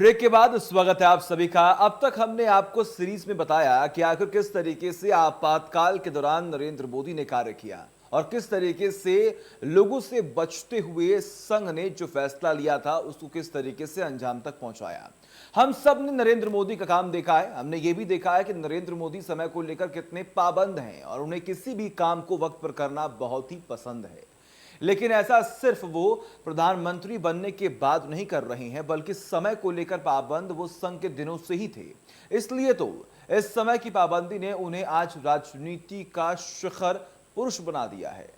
Break के बाद स्वागत है आप सभी का। अब तक हमने आपको सीरीज में बताया कि आखिर किस तरीके से आपातकाल के दौरान नरेंद्र मोदी ने कार्य किया और किस तरीके से लोगों से बचते हुए संघ ने जो फैसला लिया था उसको किस तरीके से अंजाम तक पहुंचाया। हम सब ने नरेंद्र मोदी का काम देखा है। हमने ये भी देखा है कि नरेंद्र मोदी समय को लेकर कितने पाबंद हैं और उन्हें किसी भी काम को वक्त पर करना बहुत ही पसंद है। लेकिन ऐसा सिर्फ वो प्रधानमंत्री बनने के बाद नहीं कर रहे हैं, बल्कि समय को लेकर पाबंद वो संघ के दिनों से ही थे। इसलिए तो इस समय की पाबंदी ने उन्हें आज राजनीति का शिखर पुरुष बना दिया है।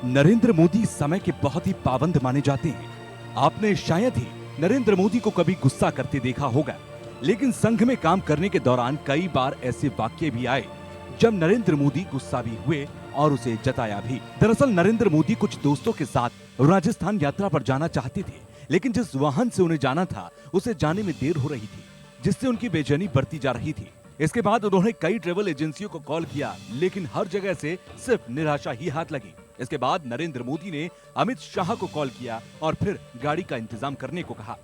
नरेंद्र मोदी समय के बहुत ही पाबंद माने जाते हैं। आपने शायद ही नरेंद्र मोदी को कभी गुस्सा करते देखा होगा, लेकिन संघ में काम करने के दौरान कई बार ऐसे वाक्य भी आए जब नरेंद्र मोदी गुस्सा भी हुए और उसे जताया भी। दरअसल नरेंद्र मोदी कुछ दोस्तों के साथ राजस्थान यात्रा पर जाना चाहते थे, लेकिन जिस वाहन से उन्हें जाना था उसे जाने में देर हो रही थी, जिससे उनकी बेचैनी बढ़ती जा रही थी। इसके बाद उन्होंने कई ट्रेवल एजेंसियों को कॉल किया, लेकिन हर जगह से सिर्फ निराशा ही हाथ लगी। इसके बाद नरेंद्र मोदी ने अमित शाह को कॉल किया और फिर गाड़ी का इंतजाम करने को कहा।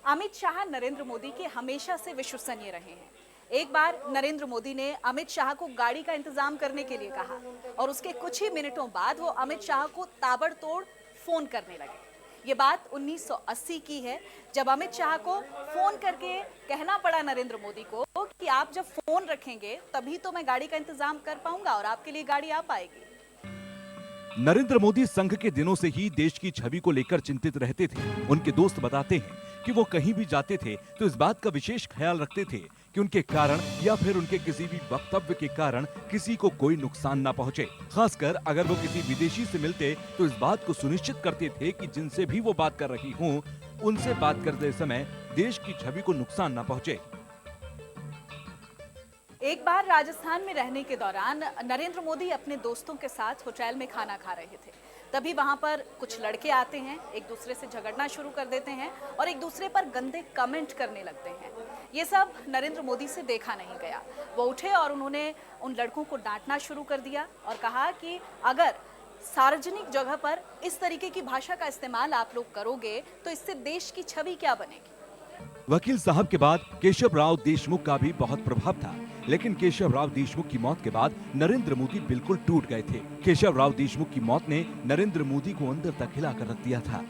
अमित शाह नरेंद्र मोदी के हमेशा से विश्वसनीय रहे हैं। एक बार नरेंद्र मोदी ने अमित शाह को गाड़ी का इंतजाम करने के लिए कहा और उसके कुछ ही मिनटों बाद वो अमित शाह को ताबड़तोड़ फोन करने लगे। ये बात 1980 की है, जब अमित शाह को फोन करके कहना पड़ा नरेंद्र मोदी को कि आप जब फोन रखेंगे तभी तो मैं गाड़ी का इंतजाम कर पाऊंगा और आपके लिए गाड़ी आ पाएगी। नरेंद्र मोदी संघ के दिनों से ही देश की छवि को लेकर चिंतित रहते थे। उनके दोस्त बताते हैं कि वो कहीं भी जाते थे तो इस बात का विशेष ख्याल रखते थे कि उनके कारण या फिर उनके किसी भी वक्तव्य के कारण किसी को कोई नुकसान ना पहुंचे। खासकर अगर वो किसी विदेशी से मिलते तो इस बात को सुनिश्चित करते थे कि जिनसे भी वो बात कर रही हों, उनसे बात करते समय देश की छवि को नुकसान ना पहुंचे। एक बार राजस्थान में रहने के दौरान नरेंद्र मोदी अपने दोस्तों के साथ होटल में खाना खा रहे थे। तभी वहां पर कुछ लड़के आते हैं, एक दूसरे से झगड़ना शुरू कर देते हैं और एक दूसरे पर गंदे कमेंट करने लगते हैं। ये सब नरेंद्र मोदी से देखा नहीं गया। वो उठे और उन्होंने उन लड़कों को डांटना शुरू कर दिया और कहा कि अगर सार्वजनिक जगह पर इस तरीके की भाषा का इस्तेमाल आप लोग करोगे तो इससे देश की छवि क्या बनेगी। वकील साहब के बाद केशव राव देशमुख का भी बहुत प्रभाव था, लेकिन केशव राव देशमुख की मौत के बाद नरेंद्र मोदी बिल्कुल टूट गए थे। केशव राव देशमुख की मौत ने नरेंद्र मोदी को अंदर तक हिलाकर रख दिया था।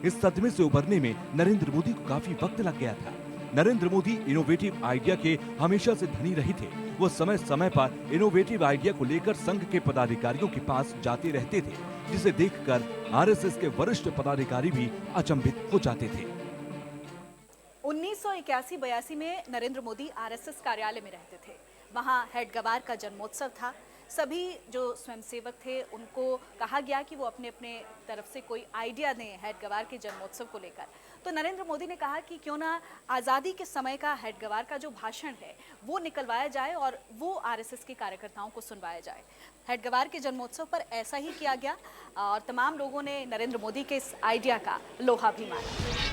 इस सदमे से उभरने में नरेंद्र मोदी को काफी वक्त लग गया था। नरेंद्र मोदी इनोवेटिव आइडिया के हमेशा से धनी रहे थे। वो समय समय पर इनोवेटिव आइडिया को लेकर संघ के पदाधिकारियों के पास जाते रहते थे, जिसे देखकर आरएसएस के वरिष्ठ पदाधिकारी भी अचंभित हो जाते थे। 1981-82 में नरेंद्र मोदी आरएसएस कार्यालय में रहते थे। वहां हेड गवार का जन्मोत्सव था। सभी जो स्वयंसेवक थे उनको कहा गया कि वो अपने अपने तरफ से कोई आइडिया दें हेड गवार के जन्मोत्सव को लेकर। तो नरेंद्र मोदी ने कहा कि क्यों ना आज़ादी के समय का हेड गवार का जो भाषण है वो निकलवाया जाए और वो आरएसएस के कार्यकर्ताओं को सुनवाया जाए। हेड गवार के जन्मोत्सव पर ऐसा ही किया गया और तमाम लोगों ने नरेंद्र मोदी के इस आइडिया का लोहा भी मारा।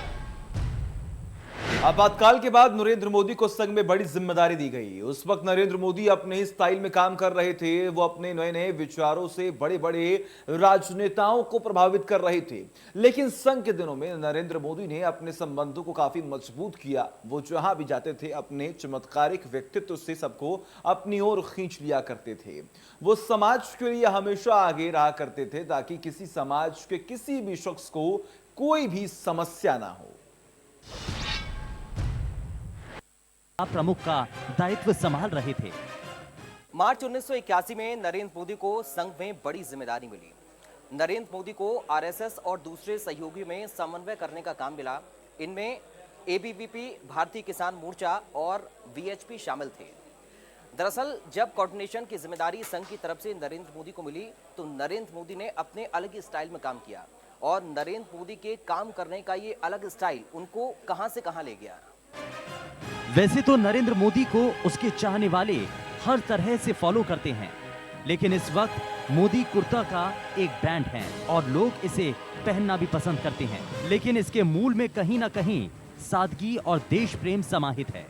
आपातकाल के बाद नरेंद्र मोदी को संघ में बड़ी जिम्मेदारी दी गई। उस वक्त नरेंद्र मोदी अपने ही स्टाइल में काम कर रहे थे। वो अपने नए नए विचारों से बड़े बड़े राजनेताओं को प्रभावित कर रहे थे। लेकिन संघ के दिनों में नरेंद्र मोदी ने अपने संबंधों को काफी मजबूत किया। वो जहां भी जाते थे अपने चमत्कारिक व्यक्तित्व से सबको अपनी ओर खींच लिया करते थे। वो समाज के लिए हमेशा आगे रहा करते थे ताकि किसी समाज के किसी भी शख्स को कोई भी समस्या ना हो। प्रमुख का दायित्व संभाल रहे थे। मार्च 1981 में नरेंद्र मोदी को संघ में बड़ी जिम्मेदारी मिली। नरेंद्र मोदी को आरएसएस और दूसरे सहयोगियों में समन्वय करने का काम मिला। इनमें एबीवीपी, भारतीय किसान मोर्चा और वीएचपी शामिल थे। दरअसल जब कोऑर्डिनेशन की जिम्मेदारी संघ की तरफ से नरेंद्र मोदी को मिली तो नरेंद्र मोदी ने अपने अलग ही स्टाइल में काम किया और नरेंद्र मोदी के काम करने का ये अलग स्टाइल उनको कहां से कहां ले गया। वैसे तो नरेंद्र मोदी को उसके चाहने वाले हर तरह से फॉलो करते हैं, लेकिन इस वक्त मोदी कुर्ता का एक ब्रांड है और लोग इसे पहनना भी पसंद करते हैं। लेकिन इसके मूल में कहीं ना कहीं सादगी और देश प्रेम समाहित है।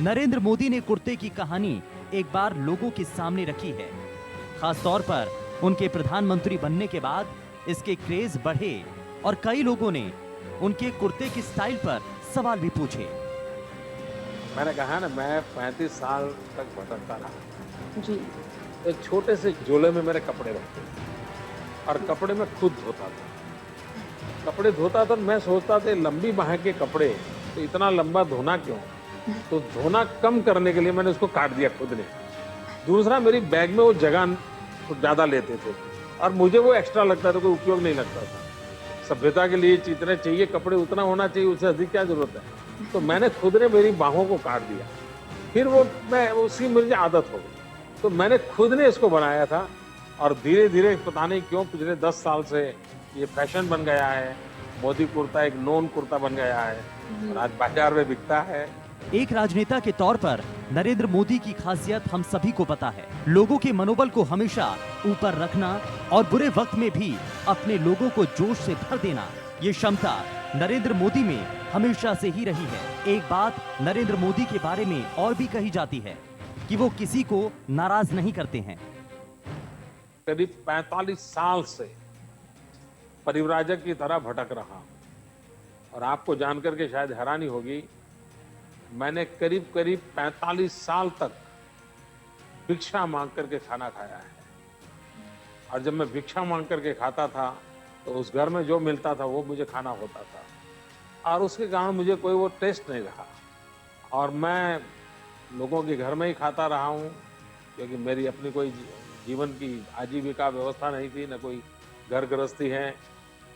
नरेंद्र मोदी ने कुर्ते की कहानी एक बार लोगों के सामने रखी है। खास तौर पर उनके प्रधानमंत्री बनने के बाद इसके क्रेज बढ़े और कई लोगों ने उनके कुर्ते की स्टाइल पर सवाल भी पूछे। मैंने कहा ना, मैं 35 साल तक भटकता रहा जी। एक छोटे से झोले में मेरे कपड़े रखते और कपड़े में खुद धोता था। कपड़े धोता था, मैं सोचता था लंबी बाह के कपड़े तो इतना लंबा धोना क्यों? तो धोना कम करने के लिए मैंने उसको काट दिया खुद ने। दूसरा, मेरी बैग में वो जगह ज़्यादा लेते थे और मुझे वो एक्स्ट्रा लगता था, कोई उपयोग नहीं लगता था। सभ्यता के लिए जितने चाहिए कपड़े उतना होना चाहिए, उससे अधिक क्या जरूरत है? तो मैंने खुद ने मेरी बाहों को काट दिया। फिर मैं उसकी मुझे आदत हो गई, तो मैंने खुद ने इसको बनाया था और धीरे धीरे पता नहीं क्यों पिछले 10 साल से ये फैशन बन गया है। मोदी कुर्ता एक नॉन कुर्ता बन गया है और आज बाजार में बिकता है। एक राजनेता के तौर पर नरेंद्र मोदी की खासियत हम सभी को पता है। लोगों के मनोबल को हमेशा ऊपर रखना और बुरे वक्त में भी अपने लोगों को जोश से भर देना, ये क्षमता नरेंद्र मोदी में हमेशा से ही रही है। एक बात नरेंद्र मोदी के बारे में और भी कही जाती है कि वो किसी को नाराज नहीं करते हैं। करीब 45 साल से परिव्राजक की तरह भटक रहा और आपको जानकर के शायद हैरानी होगी, मैंने करीब 45 साल तक भिक्षा मांग करके खाना खाया है। और जब मैं भिक्षा मांग करके खाता था तो उस घर में जो मिलता था वो मुझे खाना होता था और उसके कारण मुझे कोई वो टेस्ट नहीं रहा। और मैं लोगों के घर में ही खाता रहा हूँ क्योंकि मेरी अपनी कोई जीवन की आजीविका व्यवस्था नहीं थी, न कोई घर गृहस्थी है,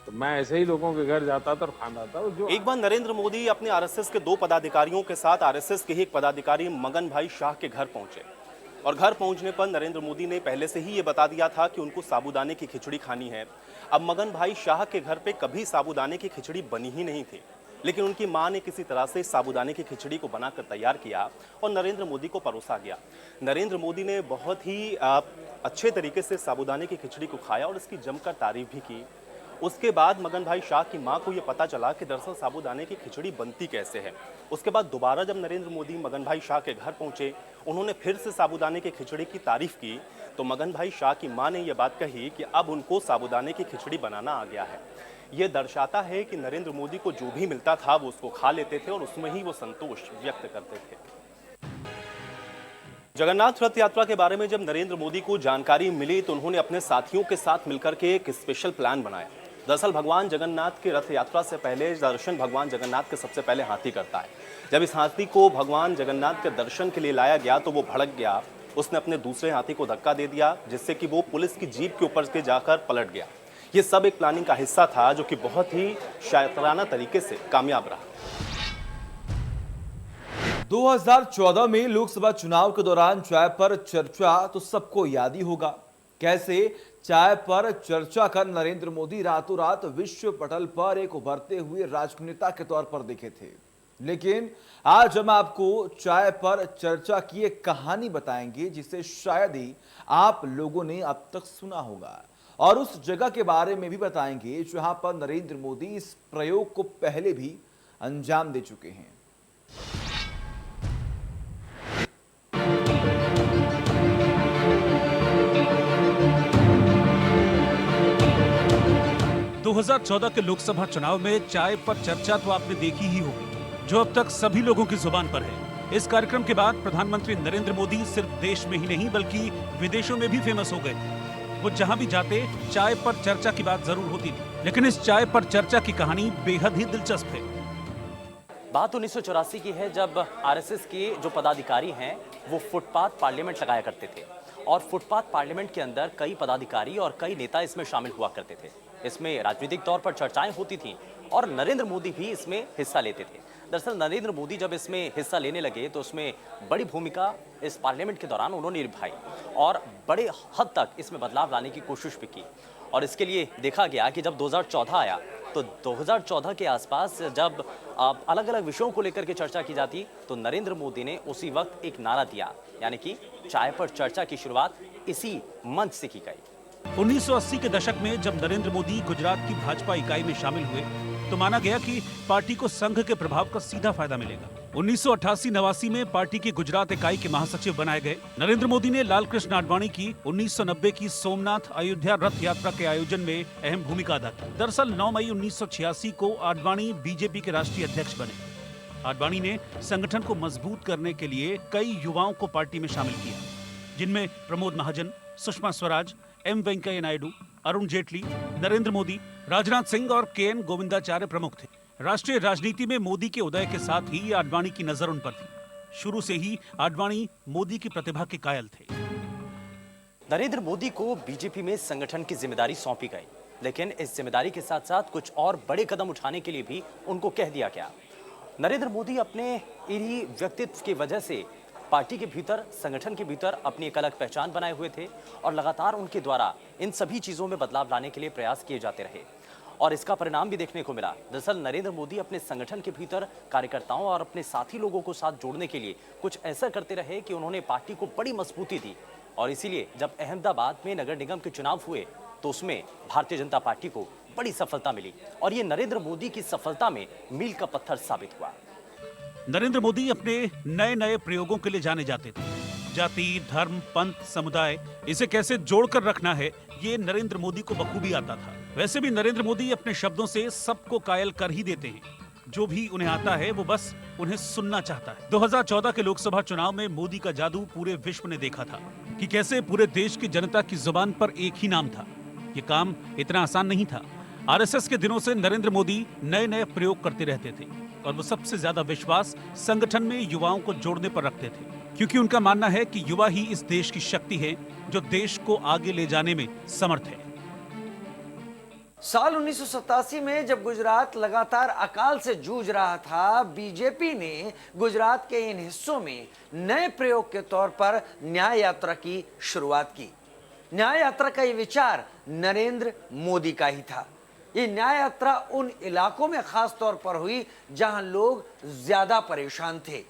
तो मैं ऐसे ही लोगों के घर जाता था और खाना था। जो एक बार नरेंद्र मोदी अपने आरएसएस के 2 पदाधिकारियों के साथ आरएसएस के ही एक पदाधिकारी मगन भाई शाह के घर पहुंचे और घर पहुंचने पर नरेंद्र मोदी ने पहले से ही ये बता दिया था कि उनको साबूदाने की खिचड़ी खानी है। अब मगन भाई शाह के घर पे कभी साबूदाने की खिचड़ी बनी ही नहीं थी, लेकिन उनकी मां ने किसी तरह से साबूदाने की खिचड़ी को बनाकर तैयार किया और नरेंद्र मोदी को परोसा गया। नरेंद्र मोदी ने बहुत ही अच्छे तरीके से साबूदाने की खिचड़ी को खाया और इसकी जमकर तारीफ भी की। उसके बाद मगन भाई शाह की मां को यह पता चला कि दरअसल साबूदाने की खिचड़ी बनती कैसे है। उसके बाद दोबारा जब नरेंद्र मोदी मगन भाई शाह के घर पहुंचे, उन्होंने फिर से साबूदाने की खिचड़ी की तारीफ की, तो मगन भाई शाह की मां ने यह बात कही कि अब उनको साबूदाने की खिचड़ी बनाना आ गया है। यह दर्शाता है कि नरेंद्र मोदी को जो भी मिलता था वो उसको खा लेते थे और उसमें ही वो संतोष व्यक्त करते थे। जगन्नाथ रथ यात्रा के बारे में जब नरेंद्र मोदी को जानकारी मिली तो उन्होंने अपने साथियों के साथ मिलकर के एक स्पेशल प्लान बनाया। दरअसल भगवान जगन्नाथ की रथ यात्रा से पहले दर्शन भगवान जगन्नाथ के सबसे पहले हाथी करता है। जब इस हाथी को भगवान जगन्नाथ के दर्शन के लिए लाया गया तो वो भड़क गया। उसने अपने दूसरे हाथी को धक्का दे दिया जिससे कि वो पुलिस की जीप के ऊपर के जाकर पलट गया। ये सब एक प्लानिंग का हिस्सा था जो कि बहुत ही शातिराना तरीके से कामयाब रहा। 2014 में लोकसभा चुनाव के दौरान चाय पर चर्चा तो सबको याद ही होगा। कैसे चाय पर चर्चा कर नरेंद्र मोदी रातों रात विश्व पटल पर एक उभरते हुए राजनेता के तौर पर दिखे थे। लेकिन आज हम आपको चाय पर चर्चा की एक कहानी बताएंगे जिसे शायद ही आप लोगों ने अब तक सुना होगा, और उस जगह के बारे में भी बताएंगे जहां पर नरेंद्र मोदी इस प्रयोग को पहले भी अंजाम दे चुके हैं। दो 2014 के लोकसभा चुनाव में चाय पर चर्चा तो आपने देखी ही होगी, जो अब तक सभी लोगों की जुबान पर है। इस कार्यक्रम के बाद प्रधानमंत्री नरेंद्र मोदी सिर्फ देश में ही नहीं बल्कि विदेशों में भी फेमस हो गए। वो जहां भी जाते चाय पर चर्चा की बात जरूर होती थी, लेकिन इस चाय पर चर्चा की कहानी बेहद ही दिलचस्प है। बात 1984 की है जब आरएसएस के जो पदाधिकारी हैं वो फुटपाथ पार्लियामेंट लगाया करते थे और फुटपाथ पार्लियामेंट के अंदर कई पदाधिकारी और कई नेता इसमें शामिल हुआ करते थे। इसमें राजनीतिक तौर पर चर्चाएं होती थीं और नरेंद्र मोदी भी इसमें हिस्सा लेते थे। दरअसल नरेंद्र मोदी जब इसमें हिस्सा लेने लगे तो उसमें बड़ी भूमिका इस पार्लियामेंट के दौरान उन्होंने निभाई और बड़े हद तक इसमें बदलाव लाने की कोशिश भी की। और इसके लिए देखा गया कि जब 2014 आया तो 2014 के आसपास जब अलग अलग विषयों को लेकर के चर्चा की जाती तो नरेंद्र मोदी ने उसी वक्त एक नारा दिया, यानी कि चाय पर चर्चा की शुरुआत इसी मंच से की गई। 1980 के दशक में जब नरेंद्र मोदी गुजरात की भाजपा इकाई में शामिल हुए तो माना गया कि पार्टी को संघ के प्रभाव का सीधा फायदा मिलेगा। 1988-89 में पार्टी की गुजरात इकाई के महासचिव बनाए गए नरेंद्र मोदी ने लालकृष्ण आडवाणी की 1990 की सोमनाथ अयोध्या रथ यात्रा के आयोजन में अहम भूमिका अदा की। दरअसल 9 मई 1986 को आडवाणी बीजेपी के राष्ट्रीय अध्यक्ष बने। आडवाणी ने संगठन को मजबूत करने के लिए कई युवाओं को पार्टी में शामिल किया, जिनमें प्रमोद महाजन, सुषमा स्वराज, एम वेंकैया नायडू, अरुण जेटली, नरेंद्र मोदी, राजनाथ सिंह और के.एन. गोविंदाचार्य प्रमुख थे। राष्ट्रीय राजनीति में मोदी के उदय के साथ ही आडवाणी की नजर उन पर थी। शुरू से ही आडवाणी मोदी की प्रतिभा के कायल थे। नरेंद्र मोदी को बीजेपी में संगठन की जिम्मेदारी सौंपी गई, लेकिन इस जिम्मेदारी के साथ साथ कुछ और बड़े कदम उठाने के लिए भी उनको कह दिया गया। नरेंद्र मोदी अपने इन्हीं व्यक्तित्व की वजह से पार्टी के भीतर, संगठन के भीतर अपनी एक अलग पहचान बनाए हुए थे और लगातार उनके द्वारा इन सभी चीजों में बदलाव लाने के लिए प्रयास किए जाते रहे और इसका परिणाम भी देखने को मिला। दरअसल नरेंद्र मोदी अपने संगठन के भीतर कार्यकर्ताओं और अपने साथी लोगों को साथ जोड़ने के लिए कुछ ऐसा करते रहे कि उन्होंने पार्टी को बड़ी मजबूती दी और इसीलिए जब अहमदाबाद में नगर निगम के चुनाव हुए तो उसमें भारतीय जनता पार्टी को बड़ी सफलता मिली और ये नरेंद्र मोदी की सफलता में मील का पत्थर साबित हुआ। नरेंद्र मोदी अपने नए नए प्रयोगों के लिए जाने जाते थे। जाति, धर्म, पंथ, समुदाय, इसे कैसे जोड़कर रखना है, ये नरेंद्र मोदी को बखूबी आता था। वैसे भी नरेंद्र मोदी अपने शब्दों से सबको कायल कर ही देते हैं। जो भी उन्हें आता है वो बस उन्हें सुनना चाहता है। 2014 के लोकसभा चुनाव में मोदी का जादू पूरे विश्व ने देखा था कि कैसे पूरे देश की जनता की जुबान पर एक ही नाम था। ये काम इतना आसान नहीं था। आरएसएस के दिनों से नरेंद्र मोदी नए नए प्रयोग करते रहते थे और वो सबसे ज्यादा विश्वास संगठन में युवाओं को जोड़ने पर रखते थे, क्योंकि उनका मानना है कि युवा ही इस देश की शक्ति है जो देश को आगे ले जाने में समर्थ है। साल 1987 में जब गुजरात लगातार अकाल से जूझ रहा था, बीजेपी ने गुजरात के इन हिस्सों में नए प्रयोग के तौर पर न्याय यात्रा की शुरुआत की। न्याय यात्रा का ये विचार नरेंद्र मोदी का ही था। ये न्याय यात्रा उन इलाकों में खास तौर पर हुई जहां लोग ज्यादा परेशान थे।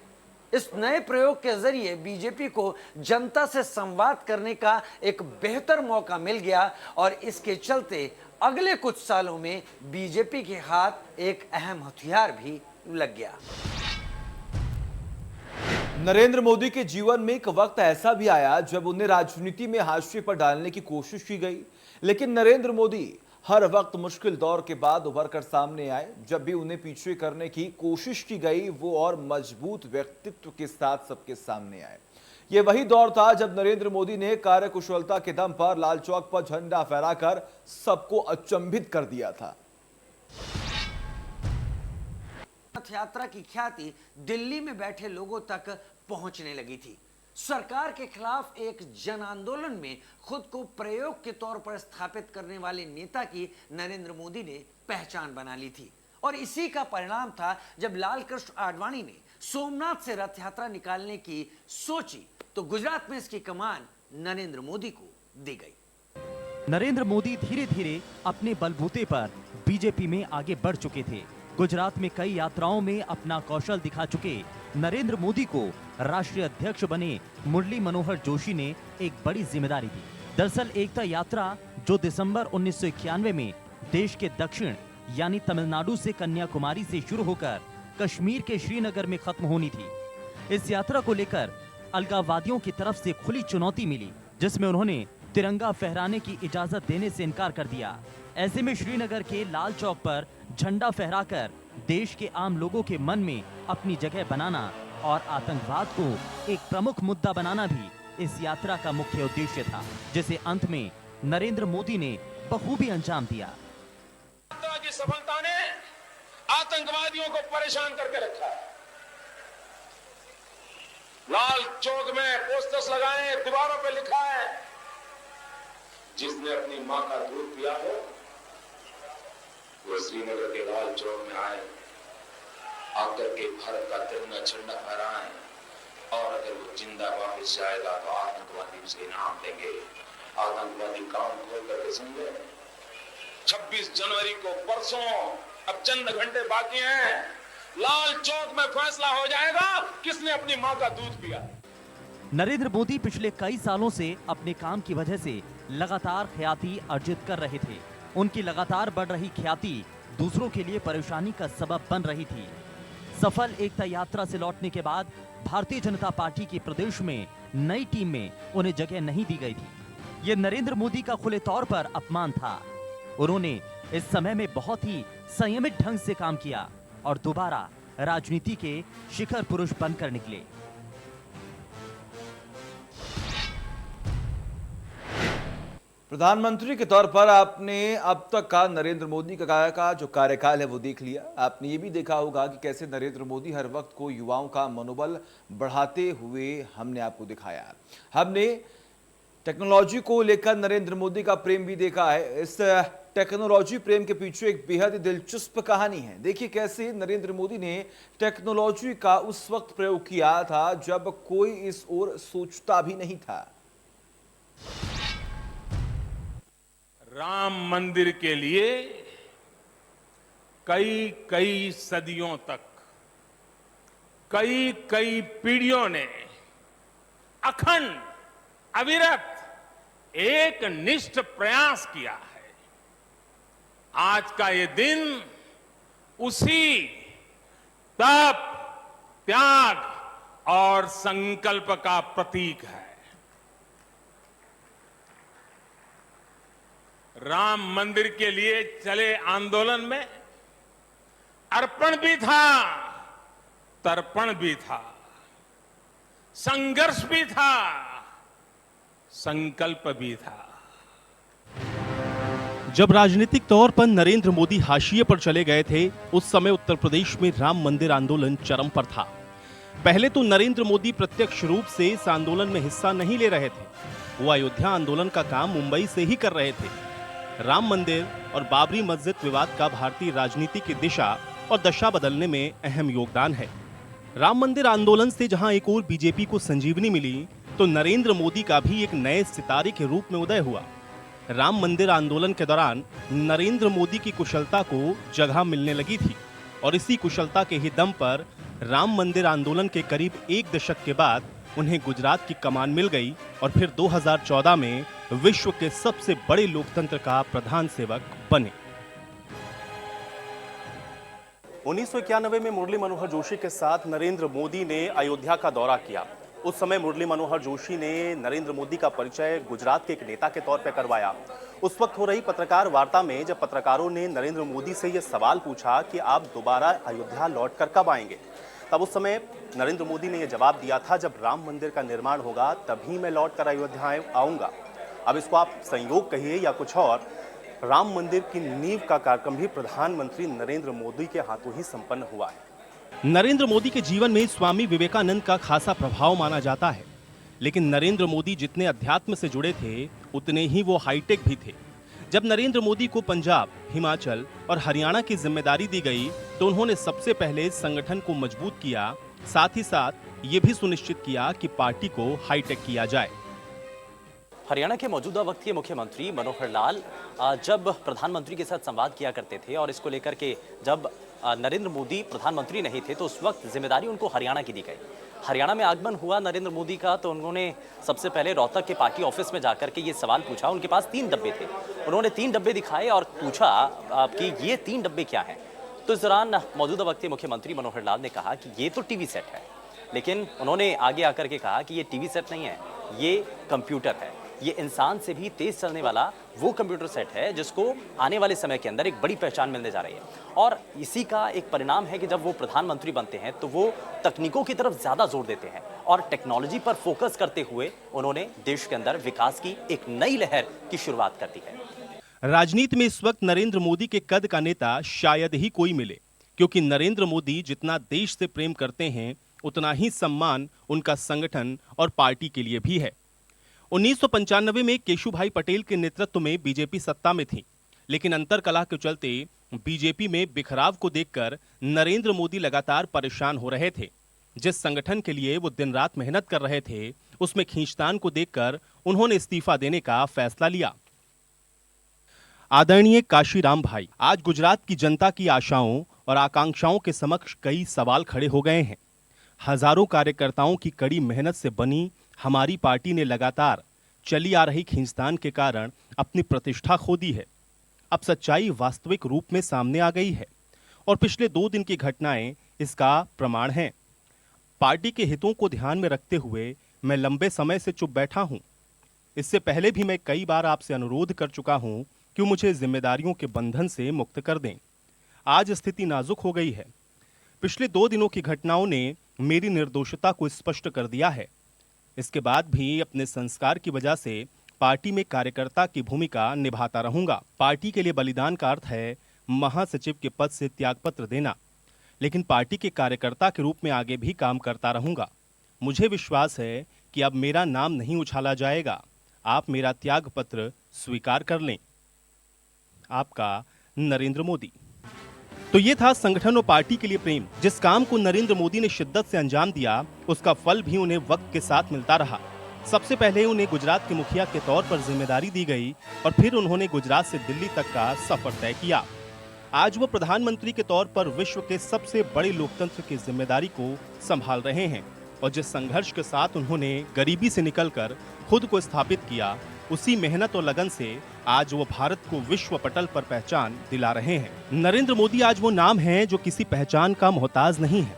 इस नए प्रयोग के जरिए बीजेपी को जनता से संवाद करने का एक बेहतर मौका मिल गया और इसके चलते अगले कुछ सालों में बीजेपी के हाथ एक अहम हथियार भी लग गया। नरेंद्र मोदी के जीवन में एक वक्त ऐसा भी आया जब उन्हें राजनीति में हाशिए पर डालने की कोशिश की गई, लेकिन नरेंद्र मोदी हर वक्त मुश्किल दौर के बाद उभर कर सामने आए। जब भी उन्हें पीछे करने की कोशिश की गई, वो और मजबूत व्यक्तित्व के साथ सबके सामने आए। ये वही दौर था जब नरेंद्र मोदी ने कार्यकुशलता के दम पर लाल चौक पर झंडा फहराकर सबको अचंभित कर दिया था। रथ यात्रा की ख्याति दिल्ली में बैठे लोगों तक पहुंचने लगी थी। सरकार के खिलाफ एक जन आंदोलन में खुद को प्रयोग के तौर पर स्थापित करने वाले नेता की नरेंद्र मोदी ने पहचान बना ली थी और इसी का परिणाम था जब लालकृष्ण आडवाणी ने सोमनाथ से रथ यात्रा निकालने की सोची तो गुजरात में इसकी कमान नरेंद्र मोदी को दी गई। नरेंद्र मोदी धीरे धीरे अपने बलबूते पर बीजेपी में आगे बढ़ चुके थे। गुजरात में कई यात्राओं में अपना कौशल दिखा चुके नरेंद्र मोदी को राष्ट्रीय अध्यक्ष बने मुरली मनोहर जोशी ने एक बड़ी जिम्मेदारी दी। दरअसल एकता यात्रा जो दिसंबर 1991 में देश के दक्षिण यानी तमिलनाडु से कन्याकुमारी से शुरू होकर कश्मीर के श्रीनगर में खत्म होनी थी। इस यात्रा को लेकर अलगाववादियों की तरफ से खुली चुनौती मिली, जिसमें उन्होंने तिरंगा फहराने की इजाजत देने से इनकार कर दिया। ऐसे में श्रीनगर के लाल चौक पर झंडा फहराकर देश के आम लोगों के मन में अपनी जगह बनाना और आतंकवाद को एक प्रमुख मुद्दा बनाना भी इस यात्रा का मुख्य उद्देश्य था, जिसे अंत में नरेंद्र मोदी ने बखूबी अंजाम दिया। यात्रा की सफलता ने आतंकवादियों को परेशान करके रखा है। लाल चौक में पोस्टर्स लगाए, दीवारों पे लिखा है, जिसने अपनी मां का दूध पिया हो वो श्रीनगर के लाल चौक में आए, आकर के भारत का तिरंगा झंडा फहराएं और अगर वो जिंदा वापस जाएगा तो आतंकवादी उसे इनाम देंगे। आतंकवादी कान खोल करके समझे। 26 जनवरी को परसों, अब चंद घंटे बाकी हैं, लाल चौक में फैसला हो जाएगा किसने अपनी मां का दूध पिया। नरेंद्र मोदी पिछले कई सालों से अपने काम की वजह से लगातार ख्याति अर्जित कर रहे थे। उनकी लगातार बढ़ रही ख्याति दूसरों के लिए परेशानी का सबब बन रही थी। सफल एकता यात्रा से लौटने के बाद भारतीय जनता पार्टी की प्रदेश में नई टीम में उन्हें जगह नहीं दी गई थी। ये नरेंद्र मोदी का खुले तौर पर अपमान था। उन्होंने इस समय में बहुत ही संयमित ढंग से काम किया और दोबारा राजनीति के शिखर पुरुष बनकर निकले। प्रधानमंत्री के तौर पर आपने अब तक का नरेंद्र मोदी का जो कार्यकाल है वो देख लिया। आपने ये भी देखा होगा कि कैसे नरेंद्र मोदी हर वक्त को युवाओं का मनोबल बढ़ाते हुए हमने आपको दिखाया। हमने टेक्नोलॉजी को लेकर नरेंद्र मोदी का प्रेम भी देखा है। इस टेक्नोलॉजी प्रेम के पीछे एक बेहद ही दिलचस्प कहानी है। देखिए कैसे नरेंद्र मोदी ने टेक्नोलॉजी का उस वक्त प्रयोग किया था जब कोई इस ओर सोचता भी नहीं था। राम मंदिर के लिए कई कई सदियों तक कई कई पीढ़ियों ने अखंड अविरत एक निष्ठ प्रयास किया है। आज का ये दिन उसी तप, त्याग और संकल्प का प्रतीक है। राम मंदिर के लिए चले आंदोलन में अर्पण भी था, तर्पण भी था, संघर्ष भी था, संकल्प भी था। जब राजनीतिक तौर पर नरेंद्र मोदी हाशिए पर चले गए थे, उस समय उत्तर प्रदेश में राम मंदिर आंदोलन चरम पर था। पहले तो नरेंद्र मोदी प्रत्यक्ष रूप से इस आंदोलन में हिस्सा नहीं ले रहे थे। वो अयोध्या आंदोलन का काम मुंबई से ही कर रहे थे। राम मंदिर और बाबरी मस्जिद विवाद का भारतीय राजनीति की दिशा और दशा बदलने में अहम योगदान है। राम मंदिर आंदोलन से जहां एक ओर बीजेपी को संजीवनी मिली, तो नरेंद्र मोदी का भी एक नए सितारे के रूप में उदय हुआ। राम मंदिर आंदोलन के दौरान नरेंद्र मोदी की कुशलता को जगह मिलने लगी थी और इसी कुशलता के ही दम पर राम मंदिर आंदोलन के करीब एक दशक के बाद उन्हें गुजरात की कमान मिल गई और फिर 2014 में विश्व के सबसे बड़े लोकतंत्र का प्रधान सेवक बने। 1991 में मुरली मनोहर जोशी के साथ नरेंद्र मोदी ने अयोध्या का दौरा किया। उस समय मुरली मनोहर जोशी ने नरेंद्र मोदी का परिचय गुजरात के एक नेता के तौर पर करवाया। उस वक्त हो रही पत्रकार वार्ता में जब पत्रकारों ने नरेंद्र मोदी से यह सवाल पूछा कि आप दोबारा अयोध्या लौटकर कब आएंगे, तब उस समय नरेंद्र मोदी ने यह जवाब दिया था, जब राम मंदिर का निर्माण होगा तभी मैं लौटकर अयोध्या आऊंगा। अब इसको आप संयोग कहिए या कुछ और, राम मंदिर की नींव का कार्यक्रम भी प्रधानमंत्री नरेंद्र मोदी के हाथों ही संपन्न हुआ है। नरेंद्र मोदी के जीवन में स्वामी विवेकानंद का खासा प्रभाव माना जाता है, लेकिन नरेंद्र मोदी जितने अध्यात्म से जुड़े थे उतने ही वो हाईटेक भी थे। जब नरेंद्र मोदी को पंजाब, हिमाचल और हरियाणा की जिम्मेदारी दी गई तो उन्होंने सबसे पहले संगठन को मजबूत किया, साथ ही साथ ये भी सुनिश्चित किया कि पार्टी को हाईटेक किया जाए। हरियाणा के मौजूदा वक्त के मुख्यमंत्री मनोहर लाल जब प्रधानमंत्री के साथ संवाद किया करते थे और इसको लेकर के जब नरेंद्र मोदी प्रधानमंत्री नहीं थे तो उस वक्त जिम्मेदारी उनको हरियाणा की दी गई। हरियाणा में आगमन हुआ नरेंद्र मोदी का तो उन्होंने सबसे पहले रोहतक के पार्टी ऑफिस में जाकर के ये सवाल पूछा। उनके पास 3 डब्बे थे, उन्होंने 3 डब्बे दिखाए और पूछा कि ये 3 डब्बे क्या हैं। तो इस दौरान मौजूदा वक्त के मुख्यमंत्री मनोहर लाल ने कहा कि ये तो टीवी सेट है, लेकिन उन्होंने आगे आकर के कहा कि ये टीवी सेट नहीं है, ये कंप्यूटर है। ये इंसान से भी तेज चलने वाला वो कंप्यूटर सेट है जिसको आने वाले समय के अंदर एक बड़ी पहचान मिलने जा रही है। और इसी का एक परिणाम है कि जब वो प्रधानमंत्री बनते हैं तो वो तकनीकों की तरफ ज्यादा जोर देते हैं और टेक्नोलॉजी पर फोकस करते हुए उन्होंने देश के अंदर विकास की एक नई लहर की शुरुआत कर दी है। राजनीति में इस वक्त नरेंद्र मोदी के कद का नेता शायद ही कोई मिले, क्योंकि नरेंद्र मोदी जितना देश से प्रेम करते हैं उतना ही सम्मान उनका संगठन और पार्टी के लिए भी है। 1995 में केशुभाई पटेल के नेतृत्व में बीजेपी सत्ता में थी, लेकिन अंतरकलह के चलते बीजेपी में बिखराव को देखकर नरेंद्र मोदी लगातार परेशान हो रहे थे। जिस संगठन के लिए वो दिन रात मेहनत कर रहे थे उसमें खींचतान को देखकर उन्होंने इस्तीफा देने का फैसला लिया। आदरणीय काशीराम भाई, आज गुजरात की जनता की आशाओं और आकांक्षाओं के समक्ष कई सवाल खड़े हो गए हैं। हजारों कार्यकर्ताओं की कड़ी मेहनत से बनी हमारी पार्टी ने लगातार चली आ रही खींचतान के कारण अपनी प्रतिष्ठा खो दी है। अब सच्चाई वास्तविक रूप में सामने आ गई है और पिछले 2 दिन की घटनाएं इसका प्रमाण हैं। पार्टी के हितों को ध्यान में रखते हुए मैं लंबे समय से चुप बैठा हूं। इससे पहले भी मैं कई बार आपसे अनुरोध कर चुका हूं कि मुझे जिम्मेदारियों के बंधन से मुक्त कर दें। आज स्थिति नाजुक हो गई है। पिछले 2 दिनों की घटनाओं ने मेरी निर्दोषता को स्पष्ट कर दिया है। इसके बाद भी अपने संस्कार की वजह से पार्टी में कार्यकर्ता की भूमिका निभाता रहूंगा। पार्टी के लिए बलिदान का अर्थ है महासचिव के पद से त्यागपत्र देना, लेकिन पार्टी के कार्यकर्ता के रूप में आगे भी काम करता रहूंगा। मुझे विश्वास है कि अब मेरा नाम नहीं उछाला जाएगा। आप मेरा त्यागपत्र स्वीकार कर लें। आपका नरेंद्र मोदी। तो ये था संगठन और पार्टी के लिए प्रेम। जिस काम को नरेंद्र मोदी ने शिद्दत से अंजाम दिया, उसका फल भी उन्हें वक्त के साथ मिलता रहा। सबसे पहले उन्हें गुजरात के मुखिया के तौर पर जिम्मेदारी दी गई और फिर उन्होंने गुजरात से दिल्ली तक का सफर तय किया। आज वो प्रधानमंत्री के तौर पर विश्व के सबसे बड़े लोकतंत्र की जिम्मेदारी को संभाल रहे हैं और जिस संघर्ष के साथ उन्होंने गरीबी से निकलकर खुद को स्थापित किया, उसी मेहनत और लगन से आज वो भारत को विश्व पटल पर पहचान दिला रहे हैं। नरेंद्र मोदी आज वो नाम है जो किसी पहचान का मोहताज नहीं है।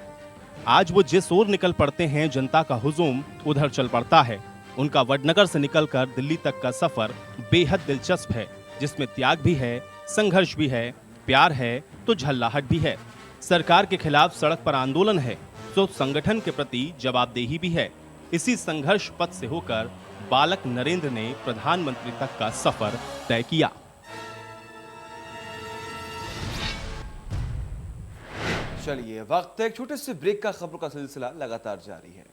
आज वो जिस ओर निकल पड़ते हैं, जनता का हुजूम उधर चल पड़ता है। उनका वडनगर से निकलकर दिल्ली तक का सफर बेहद दिलचस्प है, जिसमें त्याग भी है, संघर्ष भी है, प्यार है तो झल्लाहट भी है। सरकार के खिलाफ सड़क पर आंदोलन है तो संगठन के प्रति जवाबदेही भी है। इसी संघर्ष पथ से होकर बालक नरेंद्र ने प्रधानमंत्री तक का सफर तय किया। चलिए, वक्त है एक छोटे से ब्रेक का। खबरों का सिलसिला लगातार जारी है।